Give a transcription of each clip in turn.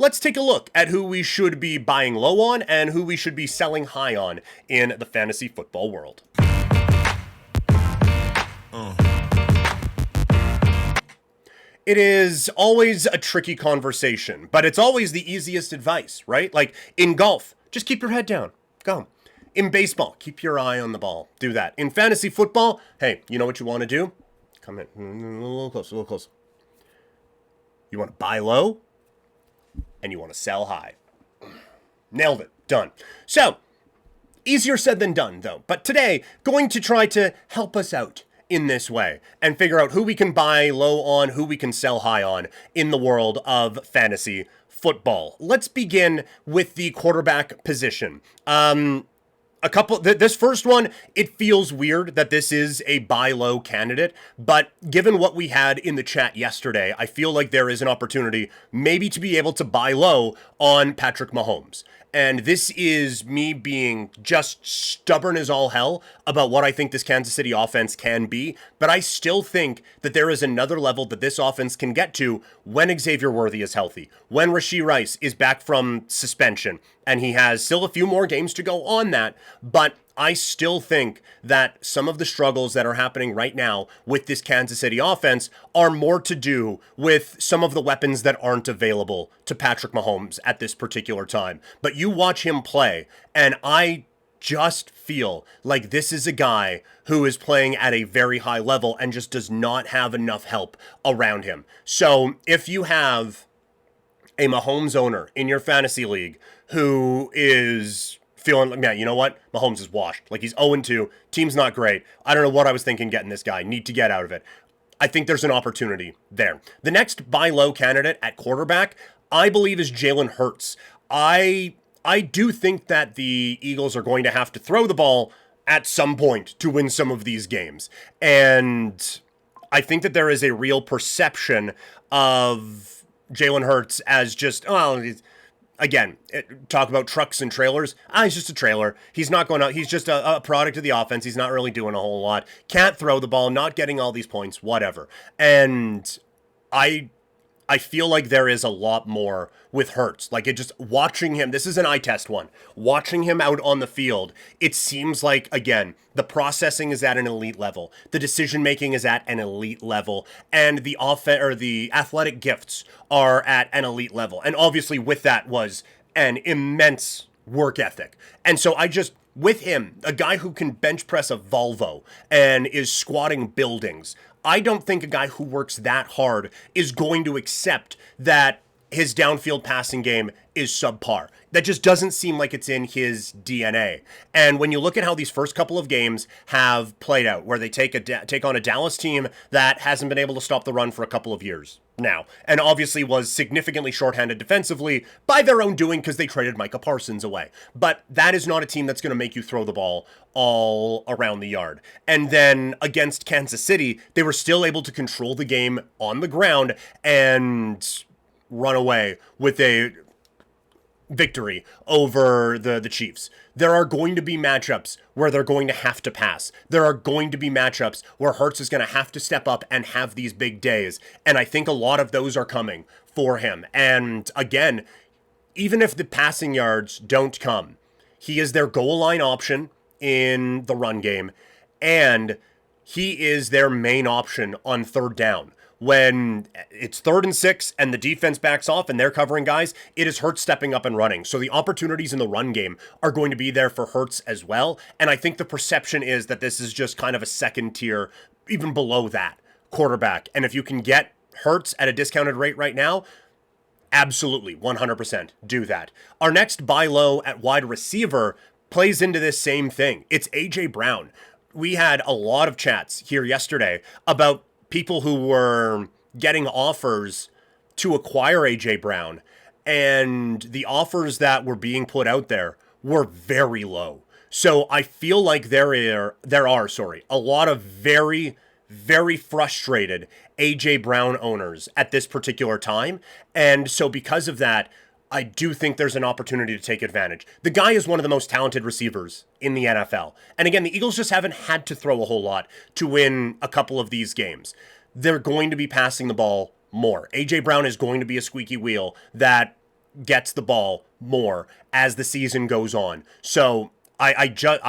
let's take a look at who we should be buying low on and who we should be selling high on in the fantasy football world. It is always a tricky conversation, but it's always the easiest advice, right? Like in golf, just keep your head down. Go. In baseball, keep your eye on the ball. Do that. In fantasy football, hey, you know what you want to do? Come in. A little closer, a little closer. You want to buy low, and you want to sell high. Nailed it. Done. So, easier said than done, though. But today, going to try to help us out in this way and figure out who we can buy low on, who we can sell high on in the world of fantasy football. Let's begin with the quarterback position. This first one, it feels weird that this is a buy low candidate, but given what we had in the chat yesterday, I feel like there is an opportunity maybe to be able to buy low on Patrick Mahomes. And this is me being just stubborn as all hell about what I think this Kansas City offense can be. But I still think that there is another level that this offense can get to when Xavier Worthy is healthy, when Rashee Rice is back from suspension, and he has still a few more games to go on that. But I still think that some of the struggles that are happening right now with this Kansas City offense are more to do with some of the weapons that aren't available to Patrick Mahomes at this particular time. But you watch him play, and I just feel like this is a guy who is playing at a very high level and just does not have enough help around him. So if you have a Mahomes owner in your fantasy league who is feeling like, man, you know what? Mahomes is washed. Like, he's 0-2. Team's not great. I don't know what I was thinking getting this guy. Need to get out of it. I think there's an opportunity there. The next buy low candidate at quarterback, I believe, is Jalen Hurts. I do think that the Eagles are going to have to throw the ball at some point to win some of these games. And I think that there is a real perception of Jalen Hurts as just, again, talk about trucks and trailers. He's just a trailer. He's not going out. He's just a product of the offense. He's not really doing a whole lot. Can't throw the ball, not getting all these points, whatever. And I feel like there is a lot more with Hurts. Like, it just watching him, this is an eye test one. Watching him out on the field, it seems like, again, the processing is at an elite level. The decision making is at an elite level, and the the athletic gifts are at an elite level. And obviously with that was an immense work ethic. And so with him, a guy who can bench press a Volvo and is squatting buildings, I don't think a guy who works that hard is going to accept that his downfield passing game is subpar. That just doesn't seem like it's in his DNA. And when you look at how these first couple of games have played out, where they take on a Dallas team that hasn't been able to stop the run for a couple of years now, and obviously was significantly shorthanded defensively by their own doing because they traded Micah Parsons away. But that is not a team that's going to make you throw the ball all around the yard. And then against Kansas City, they were still able to control the game on the ground and run away with a victory over the Chiefs. There are going to be matchups where they're going to have to pass. There are going to be matchups where Hurts is going to have to step up and have these big days. And I think a lot of those are coming for him. And again, even if the passing yards don't come, he is their goal line option in the run game. And he is their main option on third down. When it's 3rd and 6 and the defense backs off and they're covering guys, it is Hurts stepping up and running. So the opportunities in the run game are going to be there for Hurts as well. And I think the perception is that this is just kind of a second tier, even below that, quarterback. And if you can get Hurts at a discounted rate right now, absolutely, 100% do that. Our next buy low at wide receiver plays into this same thing. It's A.J. Brown. We had a lot of chats here yesterday about people who were getting offers to acquire A.J. Brown, and the offers that were being put out there were very low. So I feel like there are a lot of very, very frustrated A.J. Brown owners at this particular time, and so because of that, I do think there's an opportunity to take advantage. The guy is one of the most talented receivers in the NFL. And again, the Eagles just haven't had to throw a whole lot to win a couple of these games. They're going to be passing the ball more. A.J. Brown is going to be a squeaky wheel that gets the ball more as the season goes on. So I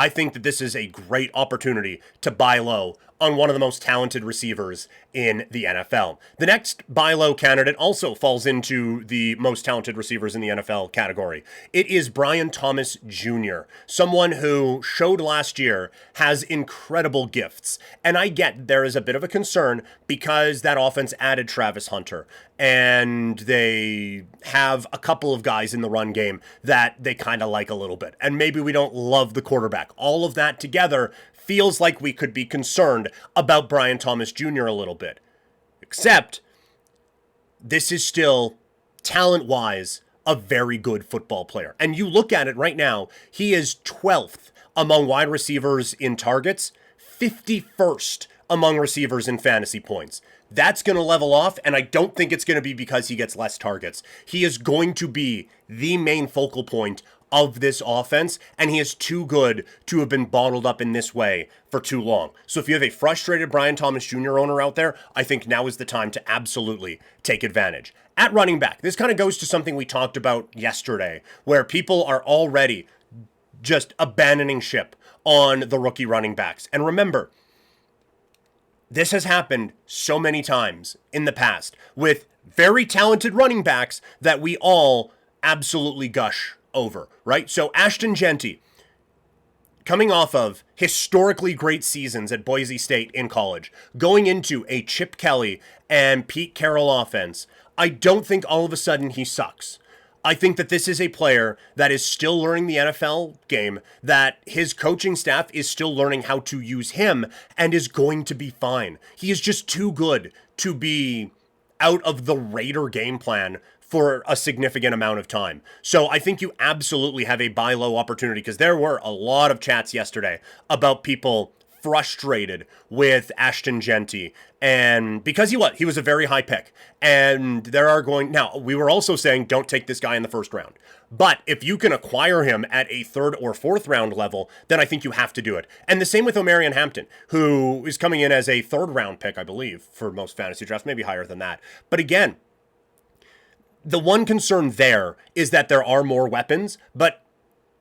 think that this is a great opportunity to buy low on one of the most talented receivers in the NFL. The next buy low candidate also falls into the most talented receivers in the NFL category. It is Brian Thomas Jr., someone who showed last year has incredible gifts. And I get there is a bit of a concern because that offense added Travis Hunter, and they have a couple of guys in the run game that they kind of like a little bit. And maybe we don't love the quarterback. All of that together feels like we could be concerned about Brian Thomas Jr. a little bit. Except, this is still, talent-wise, a very good football player. And you look at it right now, he is 12th among wide receivers in targets, 51st among receivers in fantasy points. That's going to level off, and I don't think it's going to be because he gets less targets. He is going to be the main focal point of this offense, and he is too good to have been bottled up in this way for too long. So if you have a frustrated Brian Thomas Jr. owner out there, I think now is the time to absolutely take advantage. At running back, this kind of goes to something we talked about yesterday, where people are already just abandoning ship on the rookie running backs. And remember, this has happened so many times in the past with very talented running backs that we all absolutely gush over, right? So Ashton Jeanty, coming off of historically great seasons at Boise State in college, going into a Chip Kelly and Pete Carroll offense, I don't think all of a sudden he sucks. I think that this is a player that is still learning the NFL game, that his coaching staff is still learning how to use him, and is going to be fine. He is just too good to be out of the Raider game plan for a significant amount of time. So I think you absolutely have a buy low opportunity, because there were a lot of chats yesterday about people frustrated with Ashton Jeanty, and because he was a very high pick, and now we were also saying don't take this guy in the first round, but if you can acquire him at a third or fourth round level, then I think you have to do it. And the same with Omarion Hampton, who is coming in as a third round pick, I believe, for most fantasy drafts, maybe higher than that. But again, the one concern there is that there are more weapons, but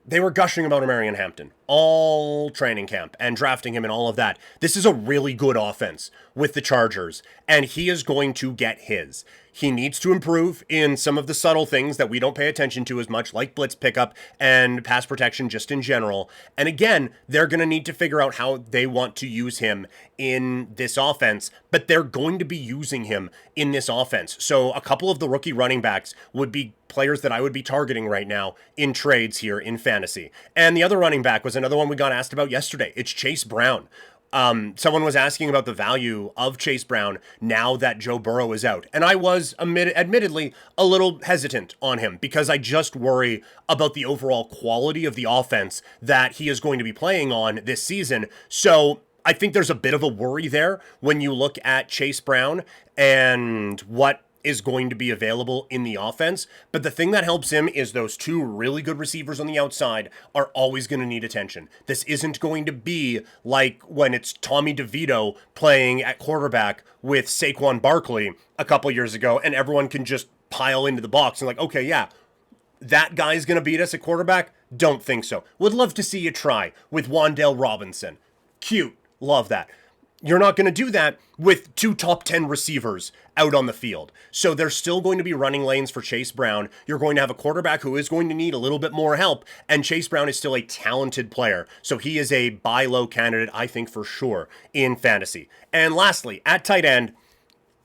they were gushing about Omarion Hampton all training camp and drafting him and all of that. This is a really good offense with the Chargers, and he is going to get his. He needs to improve in some of the subtle things that we don't pay attention to as much, like blitz pickup and pass protection just in general. And again, they're going to need to figure out how they want to use him in this offense, but they're going to be using him in this offense. So a couple of the rookie running backs would be players that I would be targeting right now in trades here in fantasy. And the other running back was another one we got asked about yesterday. It's Chase Brown. Someone was asking about the value of Chase Brown now that Joe Burrow is out. And I was admittedly a little hesitant on him because I just worry about the overall quality of the offense that he is going to be playing on this season. So I think there's a bit of a worry there when you look at Chase Brown and what is going to be available in the offense. But the thing that helps him is those two really good receivers on the outside are always going to need attention. This isn't going to be like when it's Tommy DeVito playing at quarterback with Saquon Barkley a couple years ago, and everyone can just pile into the box and like, okay, yeah, that guy's going to beat us at quarterback? Don't think so. Would love to see you try with Wan'Dale Robinson. Cute. Love that. You're not going to do that with two top 10 receivers out on the field. So there's still going to be running lanes for Chase Brown. You're going to have a quarterback who is going to need a little bit more help, and Chase Brown is still a talented player. So he is a buy low candidate, I think, for sure, in fantasy. And lastly, at tight end,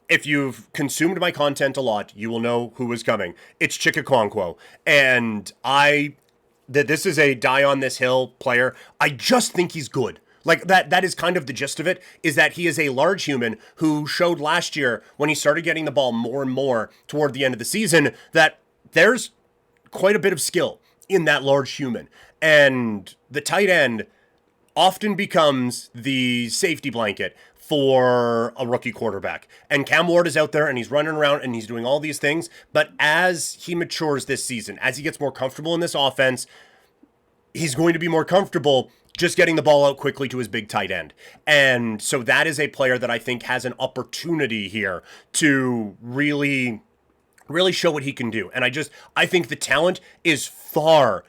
if you've consumed my content a lot, you will know who is coming. It's Chig Okonkwo. And this is a die on this hill player. I just think he's good. Like that is kind of the gist of it, is that he is a large human who showed last year when he started getting the ball more and more toward the end of the season that there's quite a bit of skill in that large human. And the tight end often becomes the safety blanket for a rookie quarterback. And Cam Ward is out there and he's running around and he's doing all these things. But as he matures this season, as he gets more comfortable in this offense, he's going to be more comfortable just getting the ball out quickly to his big tight end. And so that is a player that I think has an opportunity here to really really show what he can do. And I think the talent is far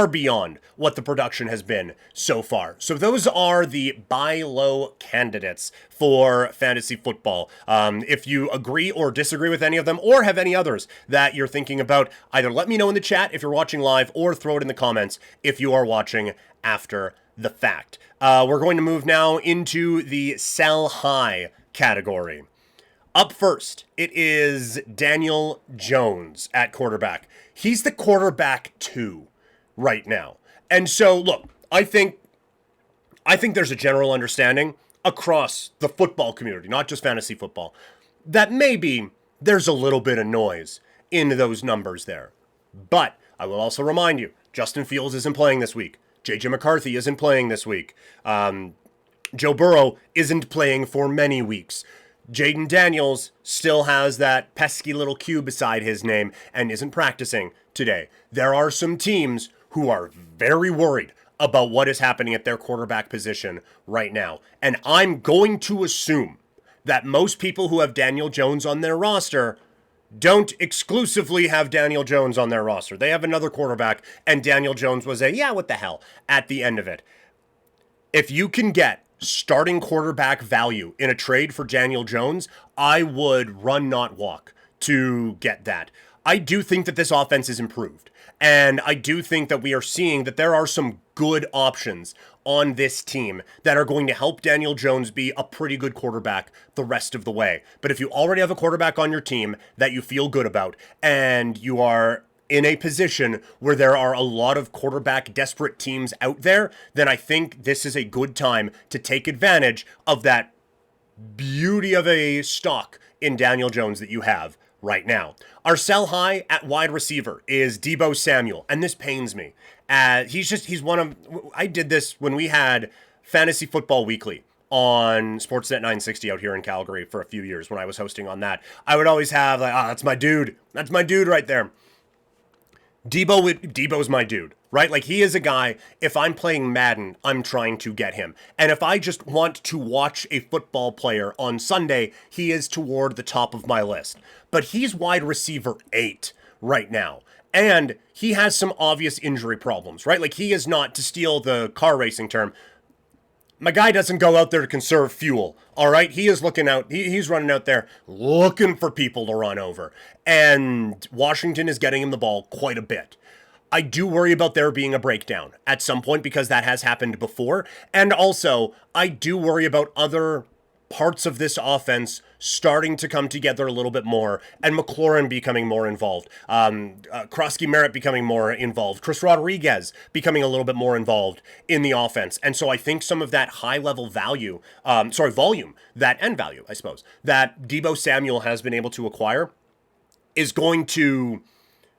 beyond what the production has been so far. So those are the buy low candidates for fantasy football. If you agree or disagree with any of them, or have any others that you're thinking about, either let me know in the chat if you're watching live, or throw it in the comments if you are watching after the fact. We're going to move now into the sell high category. Up first, it is Daniel Jones at quarterback. He's the quarterback 2 right now. And so, look, I think there's a general understanding across the football community, not just fantasy football, that maybe there's a little bit of noise in those numbers there. But I will also remind you, Justin Fields isn't playing this week. J.J. McCarthy isn't playing this week. Joe Burrow isn't playing for many weeks. Jaden Daniels still has that pesky little Q beside his name and isn't practicing today. There are some teams who are very worried about what is happening at their quarterback position right now. And I'm going to assume that most people who have Daniel Jones on their roster don't exclusively have Daniel Jones on their roster. They have another quarterback, and Daniel Jones was what the hell at the end of it. If you can get starting quarterback value in a trade for Daniel Jones, I would run, not walk to get that. I do think that this offense is improved. And I do think that we are seeing that there are some good options on this team that are going to help Daniel Jones be a pretty good quarterback the rest of the way. But if you already have a quarterback on your team that you feel good about, and you are in a position where there are a lot of quarterback desperate teams out there, then I think this is a good time to take advantage of that beauty of a stock in Daniel Jones that you have right now. Our sell high at wide receiver is Deebo Samuel, and this pains me. He's one of, I did this when we had Fantasy Football Weekly on Sportsnet 960 out here in Calgary for a few years when I was hosting on that. I would always have that's my dude. That's my dude right there. Deebo's my dude, right? Like, he is a guy, if I'm playing Madden, I'm trying to get him. And if I just want to watch a football player on Sunday, he is toward the top of my list. But he's wide receiver 8 right now. And he has some obvious injury problems, right? Like, he is not, to steal the car racing term, my guy doesn't go out there to conserve fuel, all right? He is looking out, he's running out there looking for people to run over. And Washington is getting him the ball quite a bit. I do worry about there being a breakdown at some point because that has happened before. And also, I do worry about other parts of this offense starting to come together a little bit more, and McLaurin becoming more involved, Krosky Merritt becoming more involved, Chris Rodriguez becoming a little bit more involved in the offense. And so I think some of that high-level volume, and value, I suppose, that Deebo Samuel has been able to acquire is going to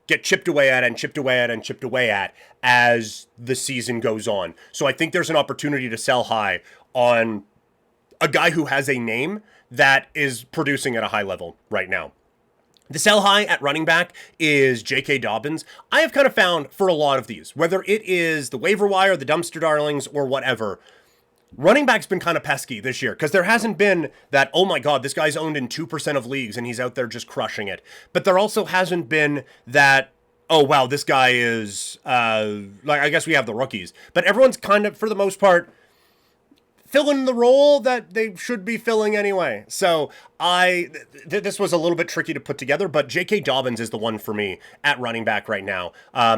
get chipped away at as the season goes on. So I think there's an opportunity to sell high on a guy who has a name that is producing at a high level right now. The sell high at running back is J.K. Dobbins. I have kind of found for a lot of these, whether it is the waiver wire, the dumpster darlings, or whatever, running back's been kind of pesky this year because there hasn't been that, oh my God, this guy's owned in 2% of leagues and he's out there just crushing it. But there also hasn't been that, oh wow, this guy is, I guess we have the rookies. But everyone's kind of, for the most part, filling the role that they should be filling anyway. So this was a little bit tricky to put together, but J.K. Dobbins is the one for me at running back right now.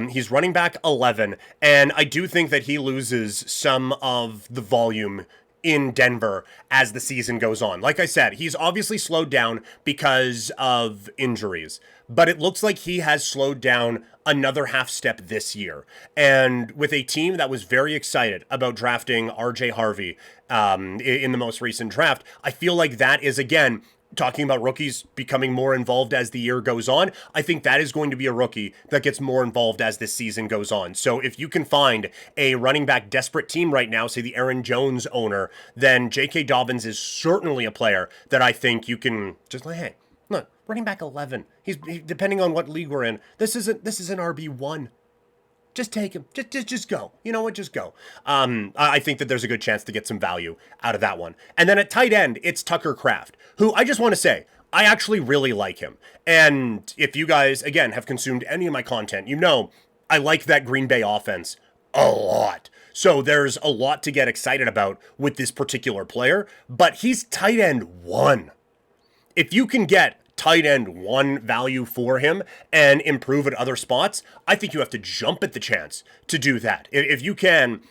He's running back 11, and I do think that he loses some of the volume in Denver as the season goes on. Like I said, he's obviously slowed down because of injuries, but it looks like he has slowed down another half step this year. And with a team that was very excited about drafting RJ Harvey in the most recent draft, I feel like that is, again, talking about rookies becoming more involved as the year goes on, I think that is going to be a rookie that gets more involved as this season goes on. So if you can find a running back desperate team right now, say the Aaron Jones owner, then J.K. Dobbins is certainly a player that I think you can just like, hey, look, running back 11. He's depending on what league we're in. This is an RB1. Just take him. Just go. You know what? Just go. I think that there's a good chance to get some value out of that one. And then at tight end, it's Tucker Kraft, who I just want to say, I actually really like him. And if you guys, again, have consumed any of my content, you know I like that Green Bay offense a lot. So there's a lot to get excited about with this particular player, but he's tight end 1. If you can get tight end 1 value for him and improve at other spots, I think you have to jump at the chance to do that. If you can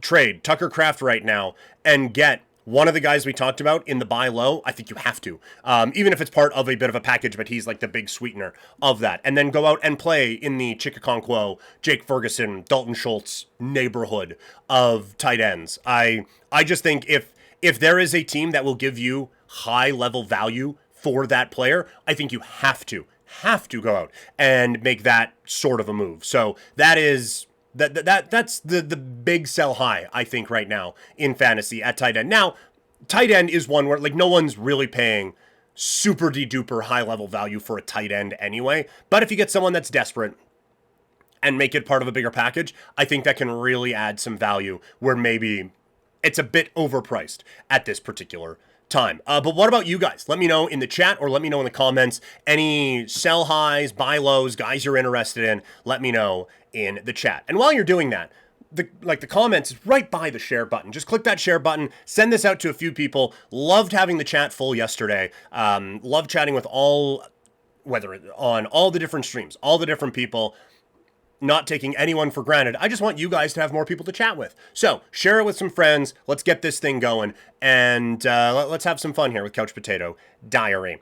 trade Tucker Kraft right now and get one of the guys we talked about in the buy low, I think you have to. Even if it's part of a bit of a package, but he's like the big sweetener of that. And then go out and play in the Chig Okonkwo, Jake Ferguson, Dalton Schultz neighborhood of tight ends. I just think if there is a team that will give you high level value for that player, I think you have to go out and make that sort of a move. So that's the big sell high, I think, right now in fantasy at tight end. Now, tight end is one where like no one's really paying super de-duper high level value for a tight end anyway. But if you get someone that's desperate and make it part of a bigger package, I think that can really add some value where maybe it's a bit overpriced at this particular time. But what about you guys? Let me know in the chat or let me know in the comments. Any sell highs, buy lows, guys you're interested in, let me know in the chat. And while you're doing that, the comments is right by the share button. Just click that share button, send this out to a few people. Loved having the chat full yesterday. Loved chatting with whether on all the different streams, all the different people. Not taking anyone for granted. I just want you guys to have more people to chat with. So share it with some friends. Let's get this thing going. And let's have some fun here with Couch Potato Diary.